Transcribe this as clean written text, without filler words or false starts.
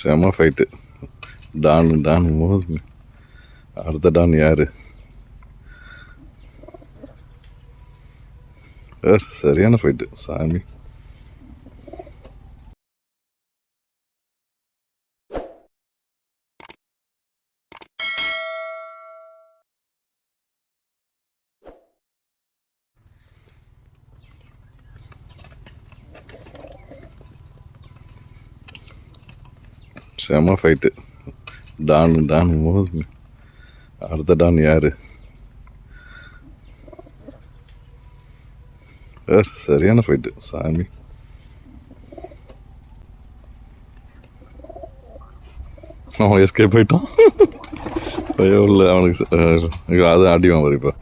செம fight. Don மோது. அடுத்த டான் யாரு? சரியான ஃபைட்டு சாமி. செம ஃபைட்டு. டான் மோது. அடுத்த டான் யாரு? சரியான ஃபைட்டு சாமி. அவன் எஸ்கேப் போயிட்டான். இல்லை அவனுக்கு அது அடிவான் வரும் இப்போ.